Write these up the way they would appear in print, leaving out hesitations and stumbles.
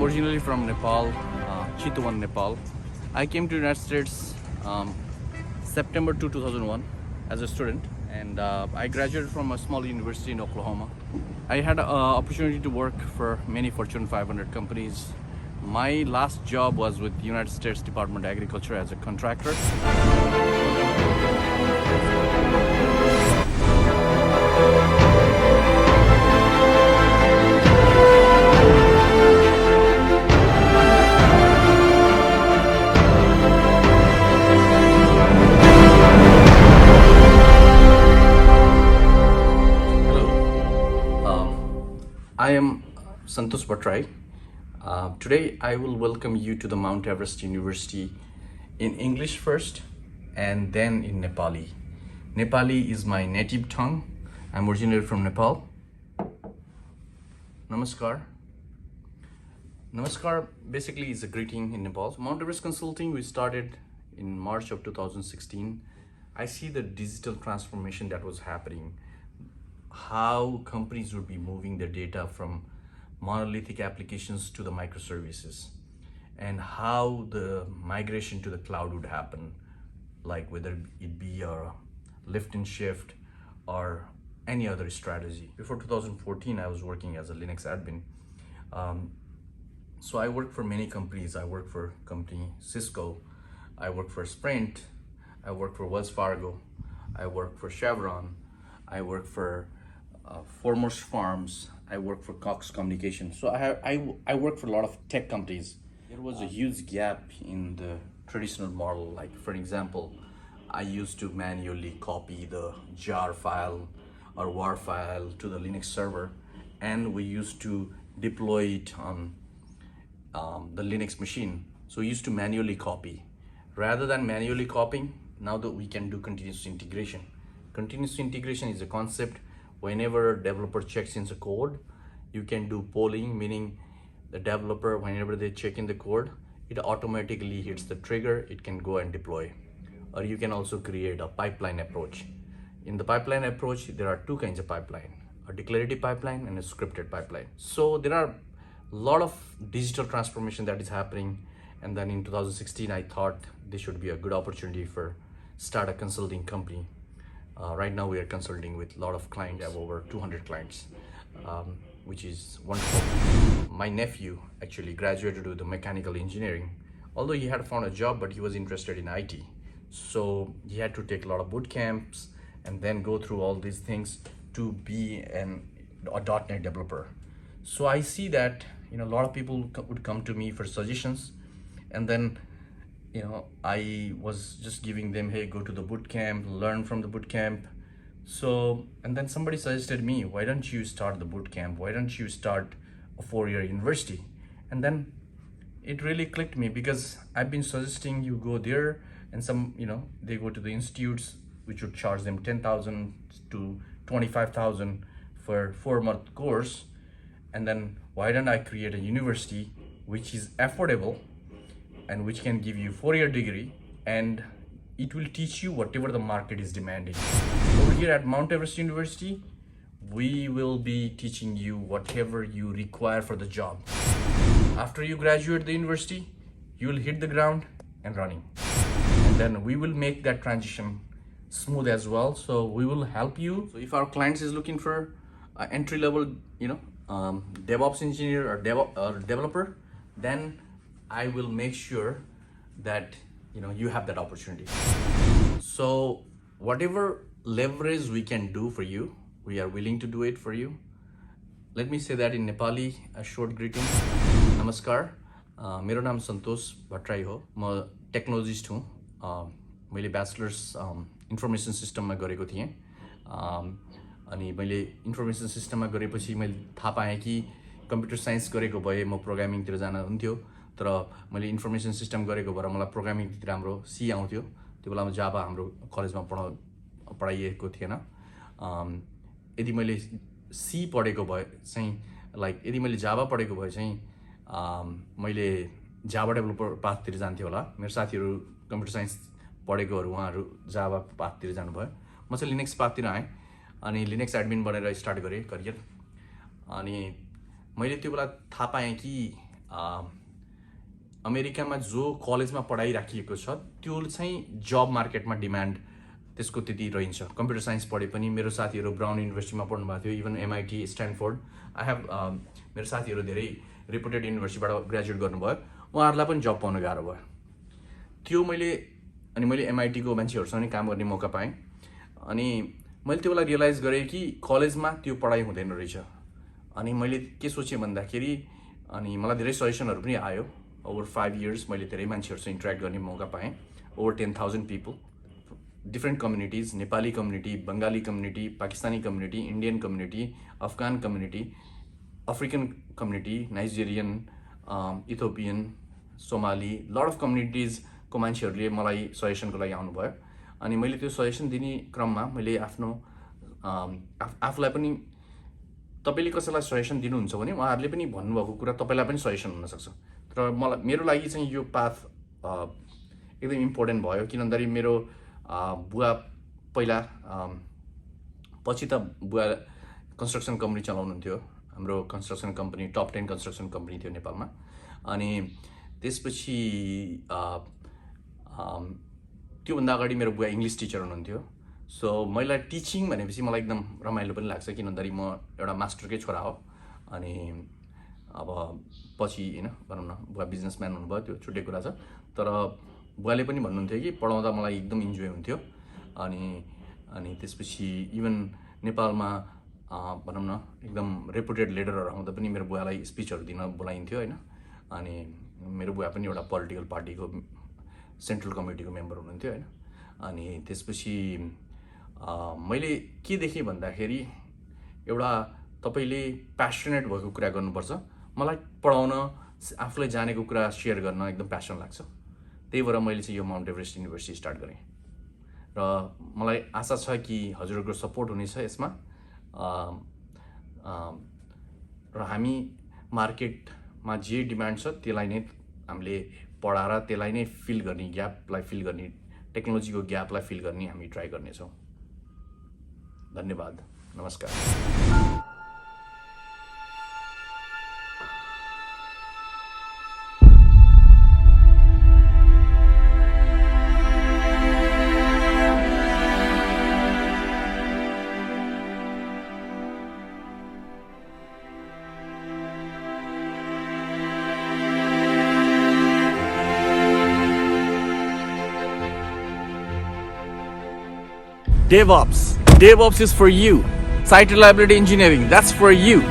originally from Nepal, Chitwan, Nepal. I came to United States September 2001 as a student, and I graduated from a small university in Oklahoma. I had an opportunity to work for many Fortune 500 companies. My last job was with the United States Department of Agriculture as a contractor. I am Santosh Bhattrai. Today I will welcome you to the Mount Everest University in English first and then in Nepali. Nepali is my native tongue. I'm originally from Nepal. Namaskar. Namaskar basically is a greeting in Nepal. Mount Everest Consulting, we started in March of 2016. I see the digital transformation that was happening, how companies would be moving their data from monolithic applications to the microservices, and how the migration to the cloud would happen, like whether it be a lift and shift or any other strategy. Before 2014, I was working as a Linux admin. So I worked for many companies. I worked for company Cisco, I worked for Sprint, I worked for Wells Fargo, I worked for Chevron, I worked for Foremost Farms, I work for Cox Communications. So I work for a lot of tech companies. There was a huge gap in the traditional model. Like for example, I used to manually copy the jar file or war file to the Linux server, and we used to deploy it on the Linux machine. So we used to manually copy. Rather than manually copying, now that we can do continuous integration. Continuous integration is a concept. Whenever a developer checks in the code, you can do polling, meaning the developer, whenever they check in the code, it automatically hits the trigger, it can go and deploy. Or you can also create a pipeline approach. In the pipeline approach, there are two kinds of pipeline, a declarative pipeline and a scripted pipeline. So there are a lot of digital transformation that is happening. And then in 2016, I thought this should be a good opportunity for start a consulting company. Right now we are consulting with a lot of clients. We have over 200 clients, which is wonderful. My nephew actually graduated with the mechanical engineering, although he had found a job, but he was interested in IT. So he had to take a lot of boot camps and then go through all these things to be a .NET developer. So I see that, a lot of people would come to me for suggestions, and then I was just giving them, hey, go to the boot camp, learn from the boot camp. So, and then somebody suggested me, why don't you start the boot camp? Why don't you start a 4-year university? And then it really clicked me, because I've been suggesting you go there, and some, they go to the institutes, which would charge them 10,000 to 25,000 for 4-month course. And then why don't I create a university which is affordable and which can give you 4-year degree, and it will teach you whatever the market is demanding. Over here at Mount Everest University, we will be teaching you whatever you require for the job. After you graduate the university, you will hit the ground and running. And then we will make that transition smooth as well. So we will help you. So if our clients is looking for an entry-level, DevOps engineer or developer, then I will make sure that you have that opportunity. So whatever leverage we can do for you, we are willing to do it for you. Let me say that in Nepali, a short greeting. Namaskar. मेरो नाम सन्तोष भट्टराई हो. म technologist हुँ. मैले bachelors information सिस्टममा गरेको थिएँ. अनि मैले इन्फर्मेसन सिस्टममा गरेपछि मैले थाहा पाएँ कि कम्प्युटर साइन्स गरेको भए म प्रोग्रामिङतिर जान हुन्थ्यो. तर मैले इन्फर्मेसन सिस्टम गरेको भएर मलाई प्रोग्रामिङ राम्रो सी आउँथ्यो. त्यो बेलामा जाभा हाम्रो कलेजमा पढाइएको थिएन. यदि मैले सी पढेको भए चाहिँ, यदि मैले जाभा पढेको भए चाहिँ मैले जाभा डेभलपर पाथतिर जान्थेँ होला. मेरो साथीहरू कम्प्युटर साइन्स पढेकोहरू उहाँहरू जाभा पाथतिर जानुभयो. म चाहिँ लिनक्स पाथतिर आएँ, अनि लिनक्स एडमिन बनेर स्टार्ट गरेँ करियर. अनि मैले त्यो बेला थाहा पाएँ कि अमेरिकामा जो कलेजमा पढाइराखिएको छ त्यो चाहिँ जब मार्केटमा डिमान्ड त्यसको त्यति रहन्छ। कम्प्युटर साइन्स पढे पनि मेरो साथीहरू ब्राउन युनिभर्सिटीमा पढ्नु भएको थियो, even MIT, Stanford. I have मेरो साथीहरू धेरै रेपुटेड युनिभर्सिटीबाट ग्रेजुएट गर्नुभयो, उहाँहरूलाई पनि जब पाउन गाह्रो भयो। त्यो मैले MIT को मान्छेहरूसँग नि काम गर्ने मौका पाएँ। अनि मैले त्यो बेला रियलाइज गरेँ कि कलेजमा त्यो पढाइ हुँदैन रहेछ। अनि मैले के सोचेँ भन्दाखेरि अनि मलाई धेरै सजेसनहरू पनि आयो। ओभर 5 years मैले धेरै मान्छेहरूसँग इन्टरेक्ट गर्ने मौका पाएँ। Over 10,000 people, different communities, Nepali community, Bengali community, Pakistani community, Indian community, Afghan community, African community, Nigerian, Ethiopian, Somali, lot of कम्युनिटिजको मान्छेहरूले मलाई सजेसनको लागि आउनुभयो। अनि मैले त्यो सजेसन दिने क्रममा मैले आफूलाई पनि तपाईँले कसैलाई सजेसन दिनुहुन्छ भने उहाँहरूले पनि भन्नुभएको कुरा तपाईँलाई पनि सजेसन हुनसक्छ। तर मेरो लागि चाहिँ यो पाथ एकदम इम्पोर्टेन्ट भयो, किनभने मेरो बुवा पहिला पछि त बुवा कन्स्ट्रक्सन कम्पनी चलाउनुहुन्थ्यो। हाम्रो construction company top 10 construction company थियो नेपालमा। अनि त्यसपछि त्योभन्दा अगाडि मेरो बुवा इङ्ग्लिस टिचर हुनुहुन्थ्यो। सो मलाई टिचिङ भनेपछि मलाई एकदम रमाइलो पनि लाग्छ, किनभने म एउटा मास्टरकै छोरा हो। अनि अब पछि होइन भनौँ न बुवा बिजनेसम्यान हुनुभयो, त्यो छुट्टै कुरा छ। तर बुवाले पनि भन्नुहुन्थ्यो कि पढाउँदा मलाई एकदम इन्जोय हुन्थ्यो। अनि त्यसपछि इभन नेपालमा भनौँ न एकदम रेपुटेड लिडरहरू आउँदा पनि मेरो बुवालाई स्पिचहरू दिन बोलाइन्थ्यो होइन। अनि मेरो बुवा पनि एउटा पोलिटिकल पार्टीको सेन्ट्रल कमिटीको मेम्बर हुनुहुन्थ्यो होइन। अनि त्यसपछि मैले के देखेँ भन्दाखेरि एउटा तपाईँले प्यासनेट भएको कुरा गर्नुपर्छ। मलाई पढाउन, आफूलाई जानेको कुरा सेयर गर्न एकदम प्यासन लाग्छ। त्यही भएर मैले चाहिँ यो माउन्ट एभरेस्ट युनिभर्सिटी स्टार्ट गरेँ र मलाई आशा छ कि हजुरहरूको सपोर्ट हुनेछ यसमा। र हामी मार्केटमा जे डिमान्ड छ त्यसलाई नै हामीले पढाएर त्यसलाई नै फिल गर्ने, ग्यापलाई फिल गर्ने, टेक्नोलोजीको ग्यापलाई फिल गर्ने हामी ट्राई गर्नेछौँ। धन्यवाद, नमस्कार। DevOps is for you. Site reliability engineering, that's for you.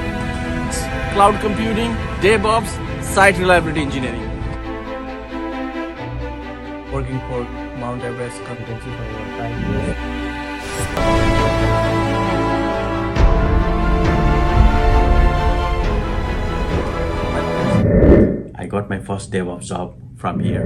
Cloud computing, DevOps, site reliability engineering. Working for Mount Everest consultancy for over 5 years. I got my first DevOps job from here.